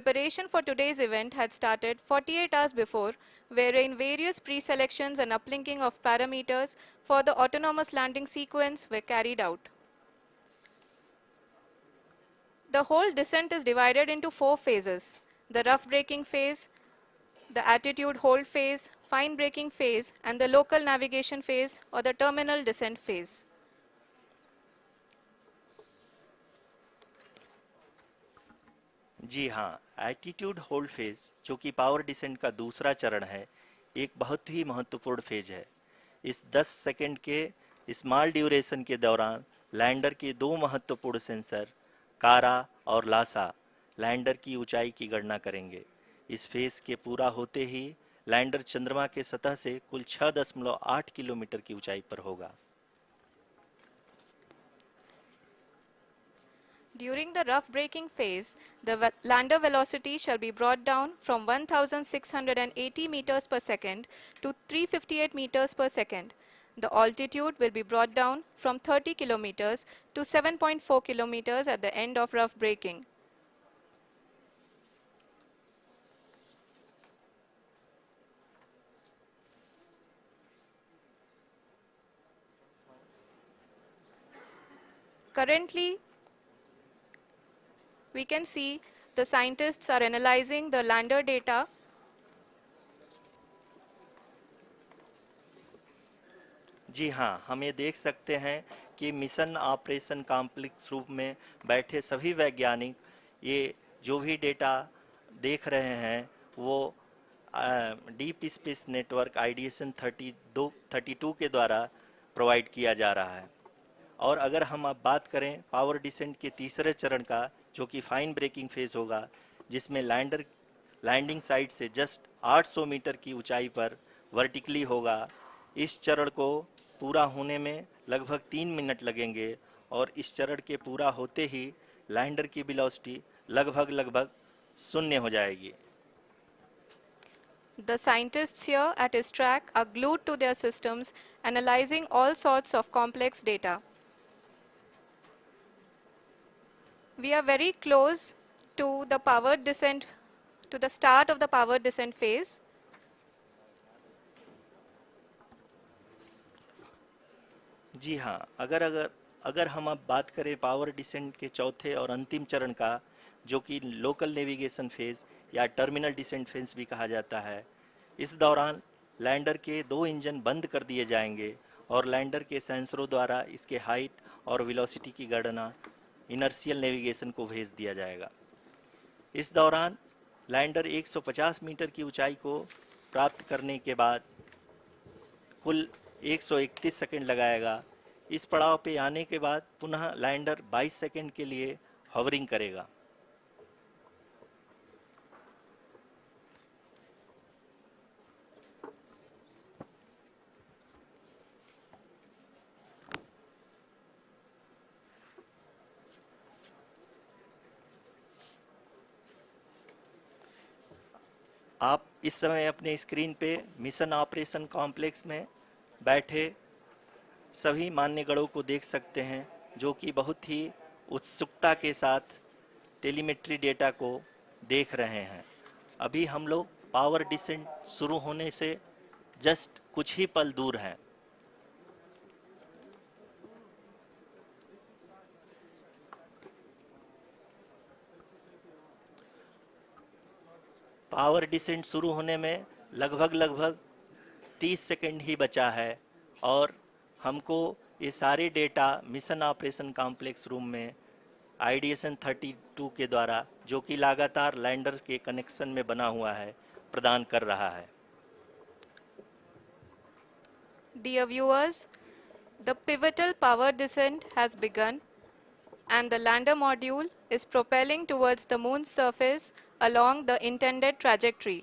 preparation for today's event had started 48 hours before, wherein various pre-selections and uplinking of parameters for the autonomous landing sequence were carried out. The whole descent is divided into 4 phases: the rough braking phase, the attitude hold phase, fine braking phase, and the local navigation phase or the terminal descent phase. जी हाँ, attitude hold phase, जो कि power descent का दूसरा चरण है, एक बहुत ही महत्वपूर्ण फेज है। इस 10 सेकंड के स्मॉल ड्यूरेशन के दौरान लैंडर के दो महत्वपूर्ण सेंसर कारा और लासा लैंडर की ऊंचाई की गणना करेंगे। इस फेज के पूरा होते ही लैंडर चंद्रमा के सतह से कुल 6.8 किलोमीटर की ऊंचाई पर होगा। During the rough braking phase, the lander velocity shall be brought down from 1680 meters per second to 358 meters per second. The altitude will be brought down from 30 kilometers to 7.4 kilometers at the end of rough braking. Currently, we can see the scientists are analyzing the lander data. जी हाँ, हम ये देख सकते हैं कि mission operation complex रूप में बैठे सभी वैज्ञानिक ये जो भी डेटा देख रहे हैं वो डीप स्पेस नेटवर्क आईडीएसन 32 के द्वारा प्रोवाइड किया जा रहा है। और अगर हम अब बात करें पावर डिसेंट के तीसरे चरण का, जो कि फाइन ब्रेकिंग फेज होगा, जिसमें लैंडर लैंडिंग साइट से जस्ट 800 मीटर की ऊंचाई पर वर्टिकली होगा। इस चरण को पूरा होने में लगभग 3 मिनट लगेंगे और इस चरण के पूरा होते ही लैंडर की वेलोसिटी लगभग शून्य हो जाएगी। The scientists here at ISTRAC are glued to their systems, analyzing all sorts of complex data. We are very close to the powered descent, to the start of the powered descent phase. जी हाँ, अगर हम अब बात करें power descent के चौथे और अंतिम चरण का, जो कि लोकल नेविगेशन फेज या टर्मिनल डिसेंट फेज भी कहा जाता है, इस दौरान लैंडर के दो इंजन बंद कर दिए जाएंगे और लैंडर के सेंसरों द्वारा इसके हाइट और वेलोसिटी की गणना इनर्शियल नेविगेशन को भेज दिया जाएगा। इस दौरान लैंडर 150 मीटर की ऊंचाई को प्राप्त करने के बाद कुल 131 सेकंड लगाएगा। इस पड़ाव पे आने के बाद पुनः लैंडर 22 सेकंड के लिए हवरिंग करेगा। आप इस समय अपने स्क्रीन पे मिशन ऑपरेशन कॉम्प्लेक्स में बैठे सभी मान्यगणों को देख सकते हैं, जो कि बहुत ही उत्सुकता के साथ टेलीमेट्री डेटा को देख रहे हैं। अभी हम लोग पावर डिसेंट शुरू होने से जस्ट कुछ ही पल दूर हैं। पावर डिसेंट शुरू होने में लगभग 30 सेकंड ही बचा है और हमको ये सारे data mission operation complex room में आईडीएसन 32 के द्वारा, जो कि लगातार लैंडर के कनेक्शन में बना हुआ है, प्रदान कर रहा है। Dear viewers, the pivotal power descent has begun and the lander module is propelling towards the moon's surface along the intended trajectory.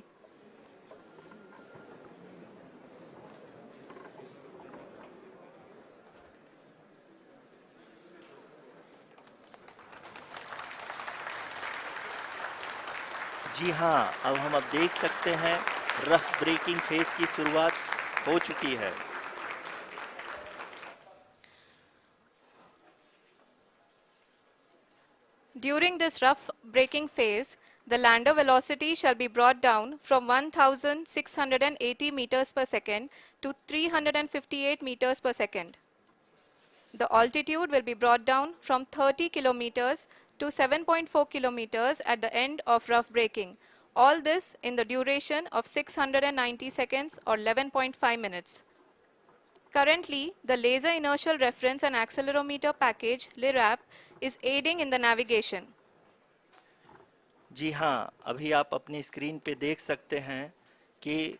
जी हाँ, अब हम देख सकते हैं रफ ब्रेकिंग फेज की शुरुआत हो चुकी है। During this rough braking phase, The lander velocity shall be brought down from 1680 meters per second to 358 meters per second. The altitude will be brought down from 30 kilometers to 7.4 kilometers at the end of rough braking. All this in the duration of 690 seconds or 11.5 minutes. Currently, the Laser Inertial Reference and Accelerometer package (LIRAP) is aiding in the navigation. जी हाँ, अभी आप अपनी screen पे देख सकते हैं कि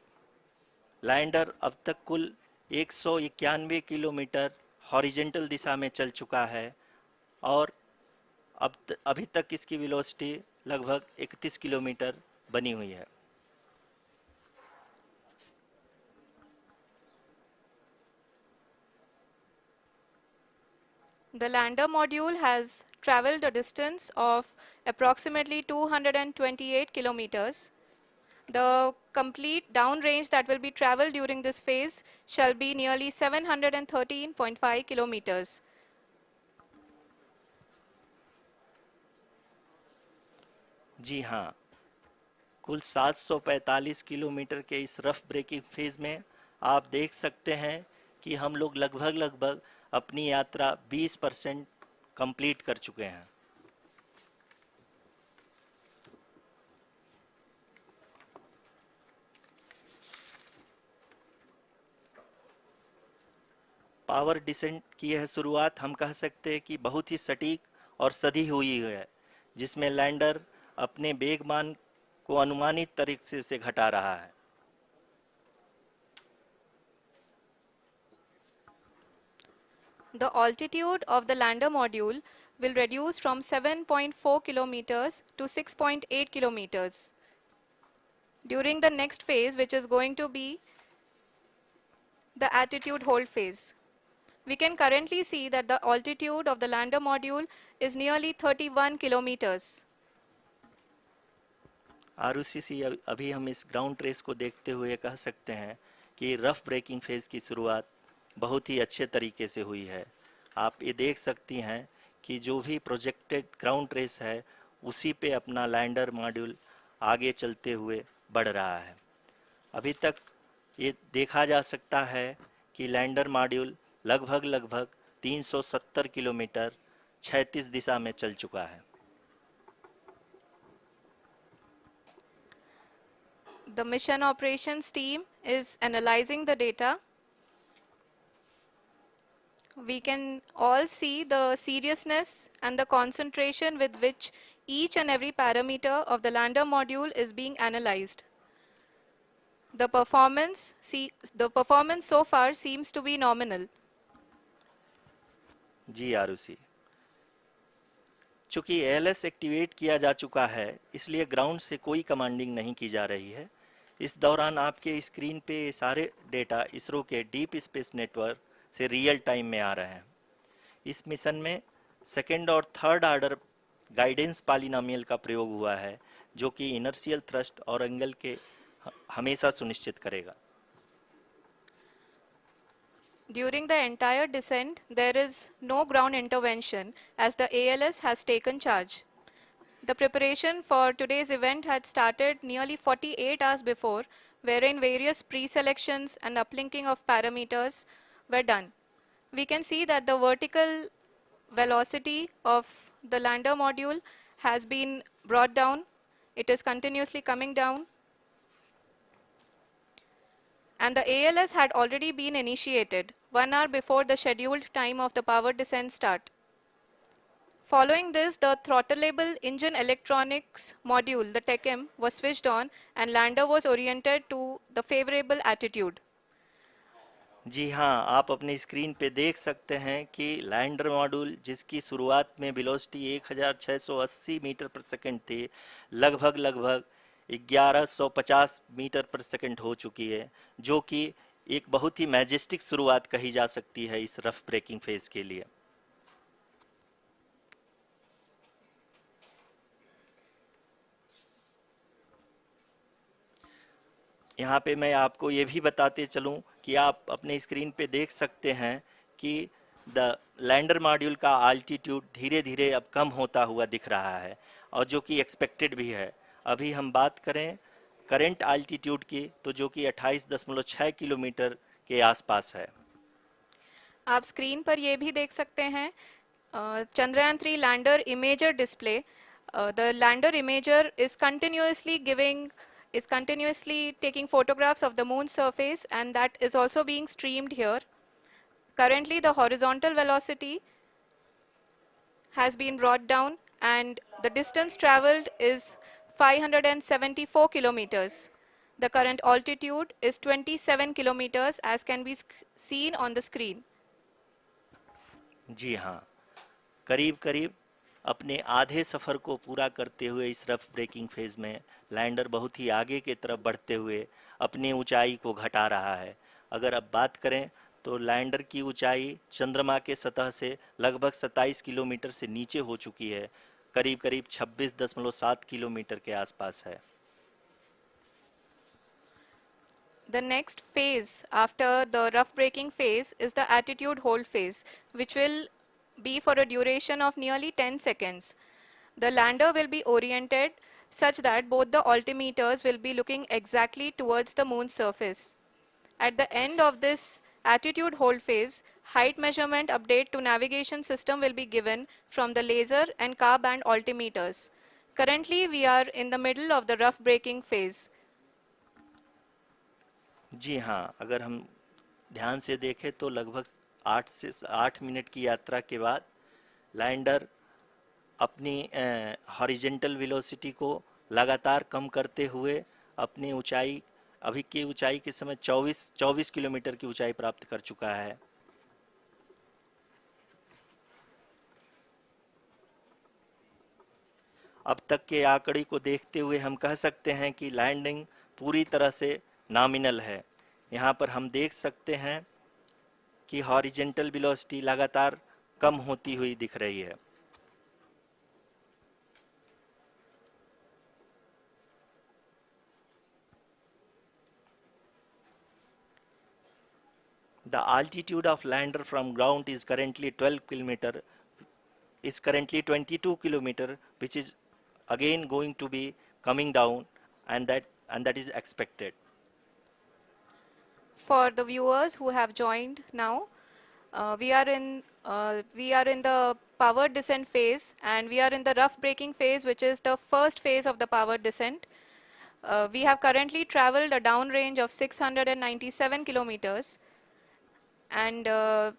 lander अब तक कुल 191 किलोमीटर हॉरिजेंटल दिशा में चल चुका है और अभी तक इसकी वेलोसिटी लगभग 31 किलोमीटर बनी हुई है। The lander module has traveled a distance of approximately 228 kilometers. The complete downrange that will be traveled during this phase shall be nearly 713.5 kilometers. जी हाँ, कुल 745 किलोमीटर के इस रफ ब्रेकिंग फेज में आप देख सकते हैं कि हम लोग लगभग अपनी यात्रा 20% कंप्लीट कर चुके हैं। पावर डिसेंट की यह शुरुआत हम कह सकते हैं कि बहुत ही सटीक और सधी हुई है, जिसमें लैंडर अपने वेगमान को अनुमानित तरीके से घटा रहा है। The altitude of the lander module will reduce from 7.4 kilometers to 6.8 kilometers. During the next phase, which is going to be the attitude hold phase. We can currently see that the altitude of the lander module is nearly 31 kilometers. Arushi, अभी हम इस ground race को देखते हुए कह सकते हैं कि रफ ब्रेकिंग फेज की शुरुआत बहुत ही अच्छे तरीके से हुई है। आप ये देख सकती हैं कि जो भी प्रोजेक्टेड ग्राउंड रेस है उसी पे अपना लैंडर मॉड्यूल आगे चलते हुए बढ़ रहा है। अभी तक ये देखा जा सकता है कि लैंडर मॉड्यूल लगभग 370 किलोमीटर क्षैतिज दिशा में चल चुका है। The mission operations team is analyzing the data. We can all see the seriousness and the concentration with which each and every parameter of the lander module is being analyzed. The performance so far seems to be nominal. जी आरुषि, चूंकि ALS activate किया जा चुका है इसलिए ground से कोई commanding नहीं की जा रही है। इस दौरान आपके स्क्रीन पे सारे डेटा इसरो के डीप स्पेस नेटवर्क से रियल टाइम में आ रहे हैं। इस मिशन में सेकेंड और थर्ड ऑर्डर गाइडेंस पॉलिनोमियल का प्रयोग हुआ है, जो कि इनर्शियल थ्रस्ट और एंगल के हमेशा सुनिश्चित करेगा। During the entire descent, there is no ground intervention as the ALS has taken charge. The preparation for today's event had started nearly 48 hours before, wherein various pre-selections and uplinking of parameters were done. We can see that the vertical velocity of the lander module has been brought down. It is continuously coming down. And the ALS had already been initiated 1 hour before the scheduled time of the power descent start. Following this, the throttleable engine electronics module, the TECM, was switched on and lander was oriented to the favorable attitude. जी हाँ, आप अपनी screen पे देख सकते हैं कि lander module जिसकी शुरुआत में वेलोसिटी 1680 मीटर पर सेकंड थी, लगभग 1150 मीटर पर सेकंड हो चुकी है, जो कि एक बहुत ही मैजेस्टिक शुरुआत कही जा सकती है इस रफ ब्रेकिंग फेज के लिए। यहाँ पे मैं आपको ये भी बताते चलूँ कि आप अपने स्क्रीन पे देख सकते हैं कि द लैंडर मॉड्यूल का अल्टीट्यूड धीरे धीरे अब कम होता हुआ दिख रहा है, और जो कि एक्सपेक्टेड भी है। अभी हम बात करें करंट आल्टीट्यूड की, तो जो कि 28.6 किलोमीटर के आसपास है। आप स्क्रीन पर ये भी देख सकते हैं Chandrayaan 3 lander imager display. The lander imager is continuously taking photographs of the moon's surface, and that is also being streamed here. Currently the horizontal velocity has been brought down and the distance traveled is 574 kilometers. The current altitude is 27 kilometers as can be seen on the screen. जी हाँ, करीब करीब अपने आधे सफ़र को पूरा करते हुए इस रफ ब्रेकिंग फेज में लैंडर बहुत ही आगे की तरफ बढ़ते हुए अपनी ऊंचाई को घटा रहा है। अगर अब बात करें तो लैंडर की ऊंचाई चंद्रमा के सतह से लगभग 27 किलोमीटर से नीचे हो चुकी है, करीब करीब 26.7 किलोमीटर के आसपास है। The next phase after the rough braking phase is the attitude hold phase, which will be for a duration of nearly 10 seconds. The lander will be oriented such that both the altimeters will be looking exactly towards the moon's surface. At the end of this attitude hold phase, height measurement update to navigation system will be given from the laser and car band altimeters. Currently, we are in the middle of the rough braking phase. जी हाँ, अगर हम ध्यान से देखें तो लगभग 8 minute की यात्रा के बाद लैंडर अपनी हॉरिजेंटल वेलोसिटी को लगातार कम करते हुए अपनी ऊंचाई, अभी की ऊंचाई के समय 24 किलोमीटर की ऊंचाई प्राप्त कर चुका है। अब तक के आंकड़े को देखते हुए हम कह सकते हैं कि लैंडिंग पूरी तरह से नॉमिनल है। यहाँ पर हम देख सकते हैं कि हॉरिजेंटल वेलोसिटी लगातार कम होती हुई दिख रही है। The altitude of lander from ground is currently 22 kilometer, which is again going to be coming down, and that is expected. For the viewers who have joined now, we are in the powered descent phase, and we are in the rough braking phase, which is the first phase of the powered descent. We have currently traveled a downrange of 697 kilometers, and the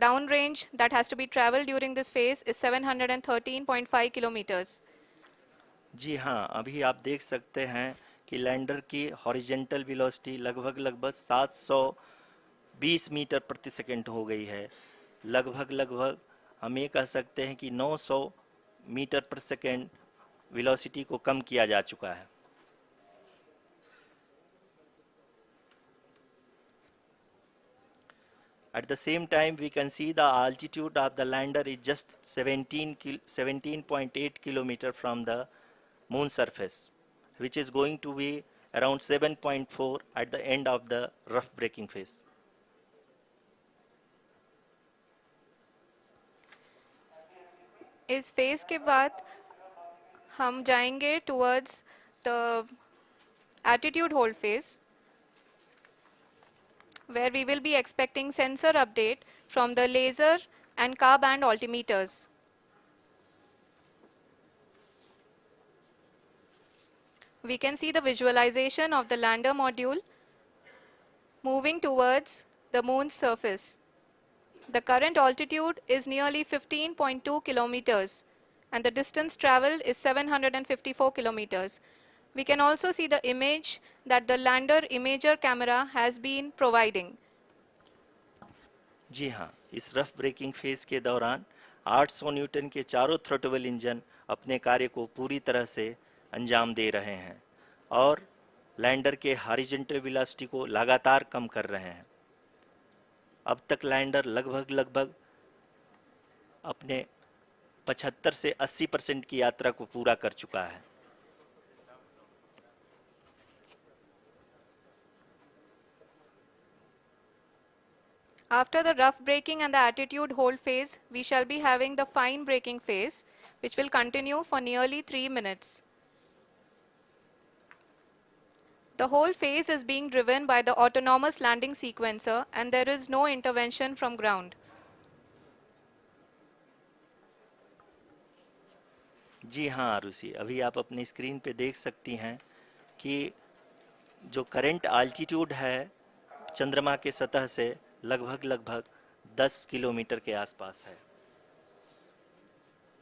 downrange that has to be traveled during this phase is 713.5 kilometers. जी हाँ, अभी आप देख सकते हैं कि lander की horizontal velocity लगभग 720 metre प्रति सेकंड हो गई है। लगभग हम ये कह सकते हैं कि 900 मीटर प्रति सेकंड वेलोसिटी को कम किया जा चुका है। At the same time, we can see the altitude of the lander is just 17.8 kilometer from the moon surface, which is going to be around 7.4 at the end of the rough braking phase. इस phase के बाद हम जाएंगे towards the attitude hold phase, where we will be expecting sensor update from the laser and car band altimeters. We can see the visualization of the lander module moving towards the moon's surface. The current altitude is nearly 15.2 kilometers and the distance traveled is 754 kilometers. We can also see the image that the lander imager camera has been providing. जी हाँ, इस rough breaking phase के दौरान 800 Newton के चारों throttle engine अपने कार्य को पूरी तरह से अंजाम दे रहे हैं और लैंडर के हॉरिजॉन्टल वेलोसिटी को लगातार कम कर रहे हैं। अब तक लैंडर लगभग अपने 75 से 80% की यात्रा को पूरा कर चुका है। After the rough braking and the attitude hold phase, we shall be having the fine braking phase, which will continue for nearly 3 minutes. The whole phase is being driven by the autonomous landing sequencer and there is no intervention from ground. जी हाँ आरुषि, अभी आप अपनी screen पे देख सकती हैं कि जो करंट आल्टीट्यूड है चंद्रमा के सतह से लगभग लगभग 10 किलोमीटर के आसपास है।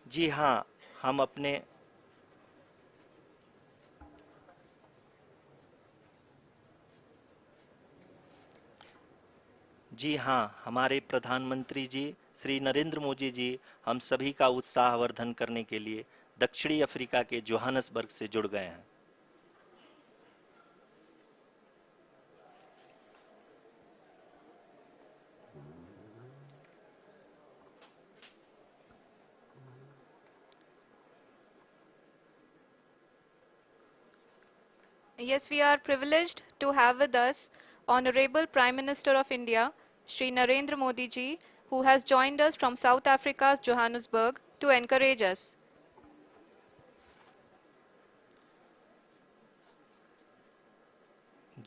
जी हाँ, हम अपने जी हाँ, हमारे प्रधानमंत्री जी श्री नरेंद्र मोदी जी हम सभी का उत्साहवर्धन करने के लिए दक्षिणी अफ्रीका के जोहानसबर्ग से जुड़ गए हैं। Yes, we are privileged to have with us Honorable Prime Minister of India, Shri Narendra Modi ji, who has joined us from South Africa's Johannesburg to encourage us.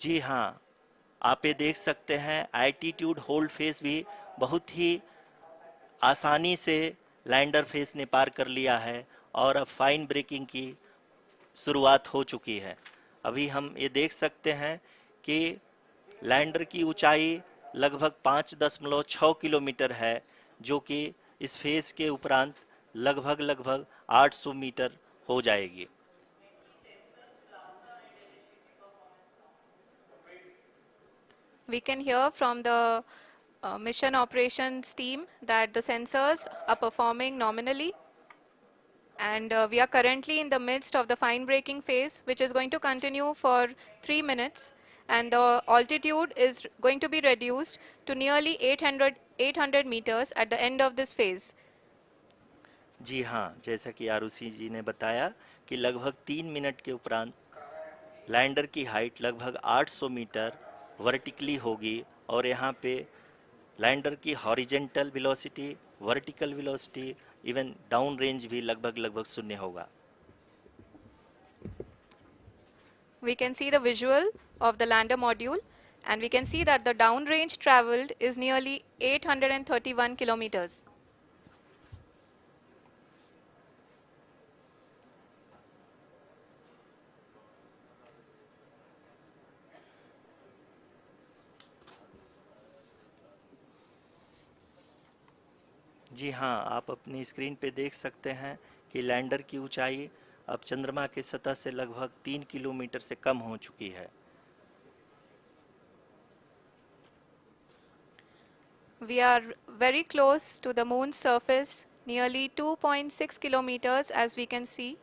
जी हाँ, आप ये देख सकते हैं एल्टीट्यूड होल्ड फेस भी बहुत ही आसानी से लैंडर फेस ने पार कर लिया है और अब फाइन ब्रेकिंग की शुरुआत हो चुकी है। अभी हम ये देख सकते हैं कि लैंडर की ऊंचाई लगभग 5.6 किलोमीटर है, जो कि इस फेज के उपरांत लगभग लगभग 800 मीटर हो जाएगी। We can hear from the mission operations team that the sensors are performing nominally. And we are currently in the midst of the fine braking phase, which is going to continue for 3 minutes. And the altitude is going to be reduced to nearly 800 meters at the end of this phase. जी हाँ, जैसा कि आरुषि जी ने बताया कि लगभग 3 minute के उपरांत lander की हाइट लगभग 800 मीटर वर्टिकली होगी और यहाँ पे लैंडर की horizontal velocity, vertical velocity, even down range भी लगभग लगभग शून्य होगा। We can see the visual of the lander module and we can see that the downrange traveled is nearly 831 kilometers. जी हाँ, आप अपनी स्क्रीन पे देख सकते हैं कि लैंडर की ऊंचाई अब चंद्रमा की सतह से लगभग 3 किलोमीटर से कम हो चुकी है। We are very close to the moon's surface, nearly 2.6 kilometers as we can see.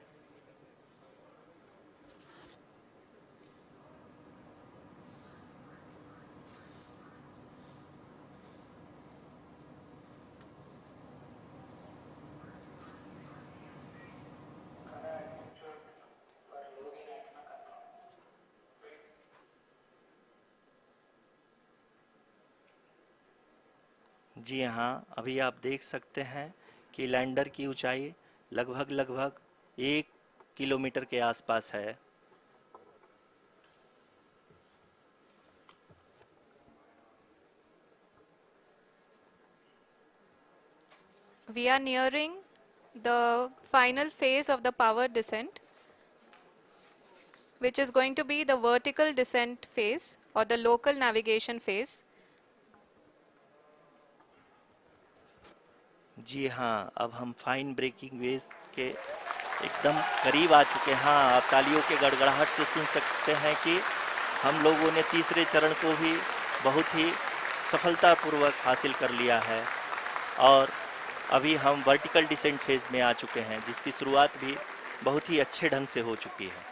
जी हाँ, अभी आप देख सकते हैं कि लैंडर की ऊंचाई लगभग लगभग 1 किलोमीटर के आसपास है। We are nearing the final phase of the power descent, which is going to be the vertical descent phase or the local navigation phase. जी हाँ, अब हम फाइन ब्रेकिंग वेव के एकदम करीब आ चुके हैं। हाँ, आप तालियों के गड़गड़ाहट से सुन सकते हैं कि हम लोगों ने तीसरे चरण को भी बहुत ही सफलतापूर्वक हासिल कर लिया है और अभी हम वर्टिकल डिसेंट फेज में आ चुके हैं, जिसकी शुरुआत भी बहुत ही अच्छे ढंग से हो चुकी है।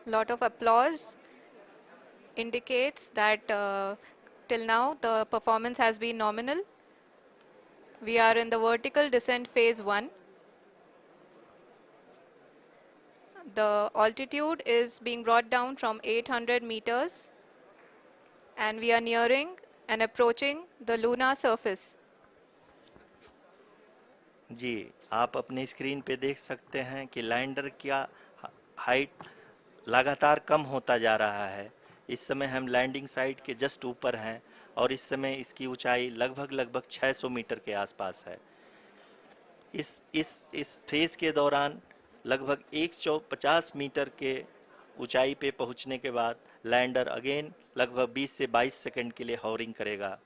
Lot of applause indicates that till now the performance has been nominal. We are in the vertical descent phase 1. The altitude is being brought down from 800 meters and we are nearing and approaching the lunar surface. जी, आप अपने screen पे देख सकते हैं कि lander का height लगातार कम होता जा रहा है। इस समय हम लैंडिंग साइट के जस्ट ऊपर हैं और इस समय इसकी ऊंचाई लगभग 600 मीटर के आसपास है। इस फेज के दौरान लगभग 150 मीटर के ऊंचाई पे पहुंचने के बाद लैंडर अगेन लगभग 20 से 22 सेकंड के लिए हॉवरिंग करेगा।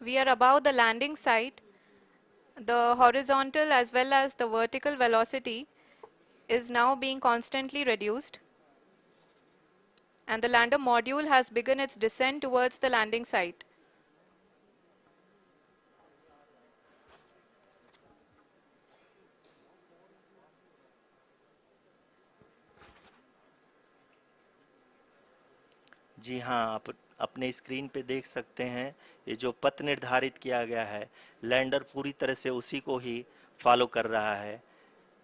We are above the landing site. The horizontal as well as the vertical velocity is now being constantly reduced, and the lander module has begun its descent towards the landing site. जी हाँ, आप अपने screen पे देख सकते हैं ये जो पथ निर्धारित किया गया है, लैंडर पूरी तरह से उसी को ही फॉलो कर रहा है।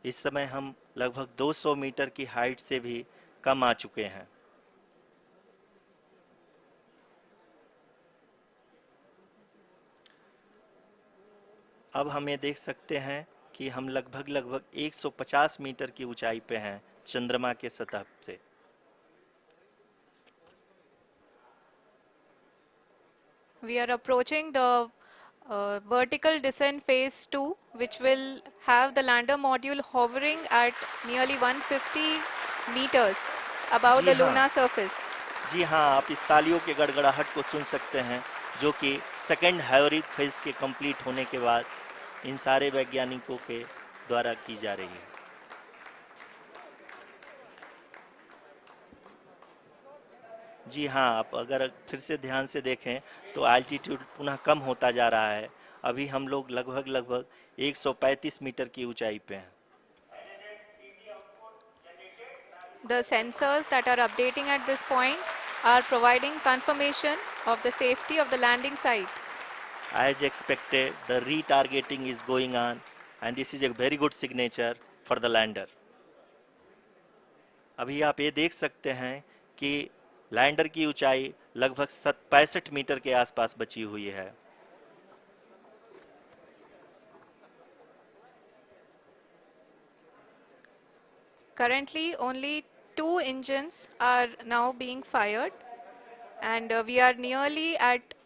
इस समय हम लगभग 200 मीटर की हाइट से भी कम आ चुके हैं। अब हम ये देख सकते हैं कि हम लगभग 150 मीटर की ऊंचाई पे हैं चंद्रमा के सतह से। We are approaching the vertical descent phase 2, which will have the lander module hovering at nearly 150 meters above ji the हाँ, lunar surface. जी हाँ, आप इस तालियों के गड़गड़ाहट को सुन सकते हैं जो कि सेकंड हैवरिक फेज के कंप्लीट होने के बाद इन सारे वैज्ञानिकों के द्वारा की जा रही है। जी हाँ, आप अगर फिर से ध्यान से देखें तो एल्टीट्यूड पुनः कम होता जा रहा है। अभी हम लोग लगभग 135 मीटर की ऊंचाई पे हैं। The sensors that are updating at this point are providing confirmation of the safety of the landing site. As expected, the retargeting is going on and this is a very good signature for the lander. अभी आप ये देख सकते हैं कि lander की ऊंचाई लगभग 65 मीटर के आसपास बची हुई है। Currently, only 2 engines are now being fired, and we are nearly at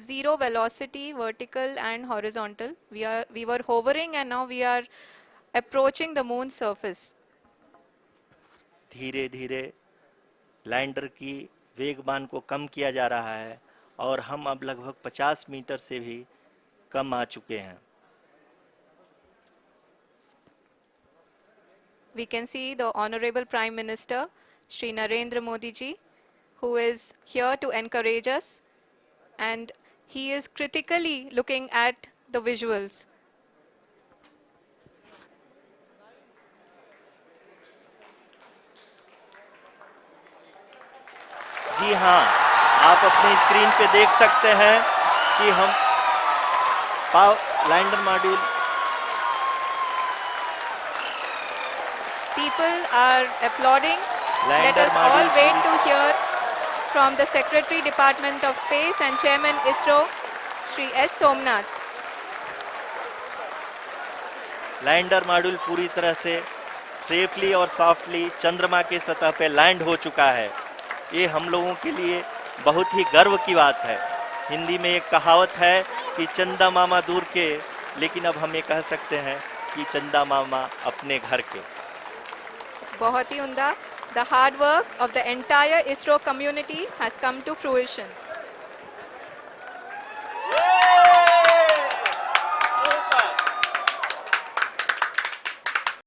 zero velocity, vertical and horizontal. We were hovering, and now we are approaching the moon's surface. धीरे धीरे लैंडर की वेगमान को कम किया जा रहा है और हम अब लगभग 50 मीटर से भी कम आ चुके हैं। We can see the Honorable Prime Minister, Shri Narendra Modi ji, who is here to encourage us, and he is critically looking at the visuals. जी हाँ, आप अपनी स्क्रीन पे देख सकते हैं कि हम lander module People are applauding. Let lander us all module wait to hear from the Secretary Department of Space and Chairman ISRO, Shri S. Somnath. Lander module पूरी तरह से सेफली और सॉफ्टली चंद्रमा के सतह पे लैंड हो चुका है। ये हम लोगों के लिए बहुत ही गर्व की बात है। हिंदी में एक कहावत है कि चंदा मामा दूर के, लेकिन अब हम ये कह सकते हैं कि चंदा मामा अपने घर के। बहुत ही उम्दा. The hard work of the entire ISRO community has come to fruition.